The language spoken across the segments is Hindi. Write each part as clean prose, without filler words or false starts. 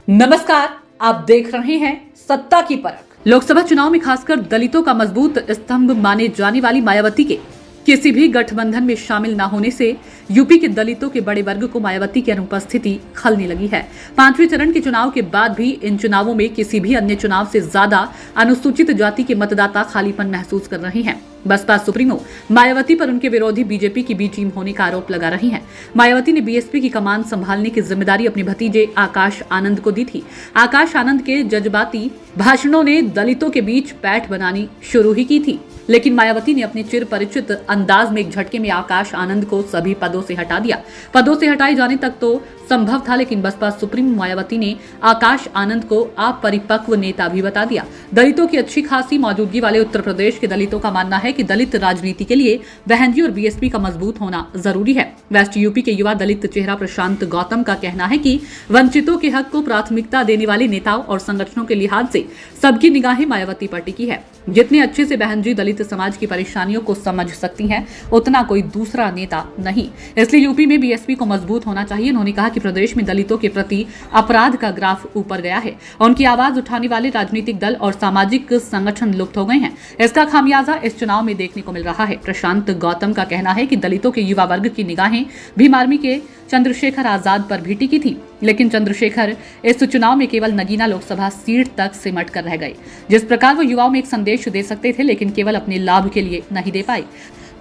नमस्कार, आप देख रहे हैं सत्ता की परख। लोकसभा चुनाव में खासकर दलितों का मजबूत स्तंभ माने जाने वाली मायावती के किसी भी गठबंधन में शामिल न होने से यूपी के दलितों के बड़े वर्ग को मायावती की अनुपस्थिति खलने लगी है। 5वें चरण के चुनाव के बाद भी इन चुनावों में किसी भी अन्य चुनाव से ज्यादा अनुसूचित जाति के मतदाता खालीपन महसूस कर रहे हैं। बसपा सुप्रीमो मायावती पर उनके विरोधी बीजेपी की बी टीम होने का आरोप लगा रही हैं। मायावती ने बीएसपी की कमान संभालने की जिम्मेदारी अपने भतीजे आकाश आनंद को दी थी। आकाश आनंद के जज्बाती भाषणों ने दलितों के बीच पैठ बनानी शुरू ही की थी, लेकिन मायावती ने अपने चिर परिचित अंदाज में एक झटके में आकाश आनंद को सभी पदों से हटा दिया। पदों से हटाए जाने तक तो संभव था, लेकिन बसपा सुप्रीमो मायावती ने आकाश आनंद को अपरिपक्व नेता भी बता दिया। दलितों की अच्छी खासी मौजूदगी वाले उत्तर प्रदेश के दलितों का मानना है कि दलित राजनीति के लिए बहनजी और बीएसपी का मजबूत होना जरूरी है। वेस्ट यूपी के युवा दलित चेहरा प्रशांत गौतम का कहना है कि वंचितों के हक को प्राथमिकता देने वाले नेताओं और संगठनों के लिहाज से सबकी निगाहें मायावती पर टिकी है। जितने अच्छे से बहनजी दलित समाज की परेशानियों को समझ सकती हैं, उतना कोई दूसरा नेता नहीं। इसलिए यूपी में बीएसपी को मजबूत होना चाहिए। उन्होंने कहा कि प्रदेश में दलितों के प्रति अपराध का ग्राफ ऊपर गया है। उनकी आवाज उठाने वाले राजनीतिक दल और सामाजिक संगठन लुप्त हो गए हैं। इसका खामियाजा इस चुनाव में देखने को मिल रहा है। प्रशांत गौतम का कहना है कि दलितों के युवा वर्ग की निगाहें भीम आर्मी के चंद्रशेखर आजाद पर भी टिकी थी, लेकिन चंद्रशेखर इस चुनाव में केवल नगीना लोकसभा सीट तक सिमट कर रह गए। जिस प्रकार वो युवाओं में एक संदेश दे सकते थे, लेकिन केवल अपने लाभ के लिए नहीं दे पाए।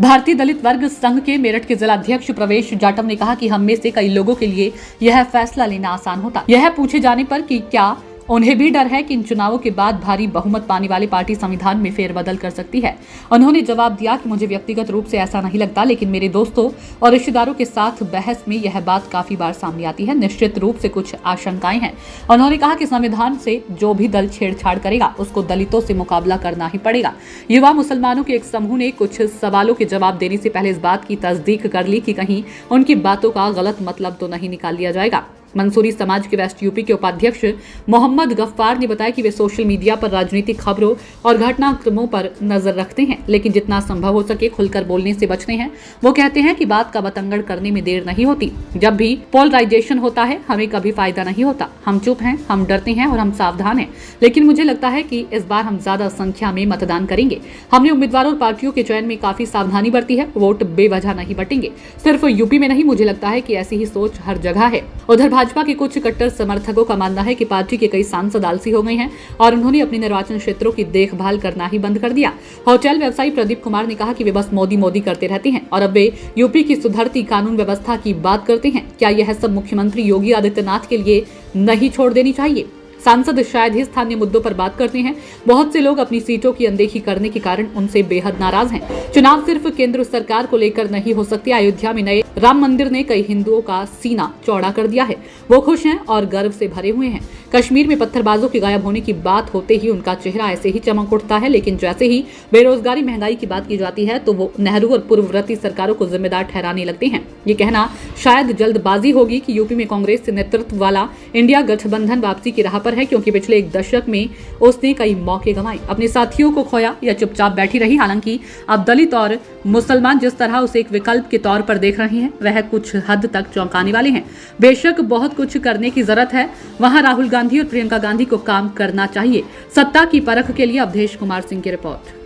भारतीय दलित वर्ग संघ के मेरठ के जिला अध्यक्ष प्रवेश जाटव ने कहा कि हम में से कई लोगों के लिए यह फैसला लेना आसान होता। यह पूछे जाने पर कि क्या उन्हें भी डर है कि इन चुनावों के बाद भारी बहुमत पाने वाली पार्टी संविधान में फेरबदल कर सकती है। उन्होंने जवाब दिया कि मुझे व्यक्तिगत रूप से ऐसा नहीं लगता, लेकिन मेरे दोस्तों और रिश्तेदारों के साथ बहस में यह बात काफी बार सामने आती है। निश्चित रूप से कुछ आशंकाएं हैं। उन्होंने कहा कि संविधान से जो भी दल छेड़छाड़ करेगा उसको दलितों से मुकाबला करना ही पड़ेगा। युवा मुसलमानों के एक समूह ने कुछ सवालों के जवाब देने से पहले इस बात की तस्दीक कर ली कि कहीं उनकी बातों का गलत मतलब तो नहीं निकाल लिया जाएगा। मंसूरी समाज के वेस्ट यूपी के उपाध्यक्ष मोहम्मद गफ्फार ने बताया कि वे सोशल मीडिया पर राजनीतिक खबरों और घटनाक्रमों पर नजर रखते हैं, लेकिन जितना संभव हो सके खुलकर बोलने से बचते हैं। वो कहते हैं कि बात का बतंगड़ करने में देर नहीं होती। जब भी पोलराइजेशन होता है हमें कभी फायदा नहीं होता। हम चुप हैं, हम डरते हैं और हम सावधान हैं, लेकिन मुझे लगता है कि इस बार हम ज्यादा संख्या में मतदान करेंगे। हमने उम्मीदवारों और पार्टियों के चयन में काफी सावधानी बरती है। वोट बेवजह नहीं बटेंगे। सिर्फ यूपी में नहीं, मुझे लगता है कि ऐसी ही सोच हर जगह है। उधर भाजपा के कुछ कट्टर समर्थकों का मानना है कि पार्टी के कई सांसद आलसी हो गए हैं और उन्होंने अपने निर्वाचन क्षेत्रों की देखभाल करना ही बंद कर दिया। होटल व्यवसायी प्रदीप कुमार ने कहा कि वे बस मोदी मोदी करते रहते हैं और अब वे यूपी की सुधरती कानून व्यवस्था की बात करते हैं। क्या यह सब मुख्यमंत्री योगी आदित्यनाथ के लिए नहीं छोड़ देनी चाहिए? सांसद शायद ही स्थानीय मुद्दों पर बात करते हैं। बहुत से लोग अपनी सीटों की अनदेखी करने के कारण उनसे बेहद नाराज हैं। चुनाव सिर्फ केंद्र सरकार को लेकर नहीं हो सकती। अयोध्या में नए राम मंदिर ने कई हिंदुओं का सीना चौड़ा कर दिया है। वो खुश हैं और गर्व से भरे हुए हैं। कश्मीर में पत्थरबाजों के गायब होने की बात होते ही उनका चेहरा ऐसे ही चमक उठता है, लेकिन जैसे ही बेरोजगारी महंगाई की बात की जाती है तो वो नेहरू और पूर्ववर्ती सरकारों को जिम्मेदार ठहराने लगते हैं। ये कहना शायद जल्दबाजी होगी कि यूपी में कांग्रेस नेतृत्व वाला इंडिया गठबंधन वापसी की राह पर है, क्योंकि पिछले एक दशक में उसने कई मौके गंवाए, अपने साथियों को खोया या चुपचाप बैठी रही। हालांकि अब दलित और मुसलमान जिस तरह उसे एक विकल्प के तौर पर देख रहे हैं वह कुछ हद तक चौंकाने वाले हैं। बेशक बहुत कुछ करने की जरूरत है, वहां राहुल गांधी और प्रियंका गांधी को काम करना चाहिए। सत्ता की परख के लिए अवधेश कुमार सिंह की रिपोर्ट।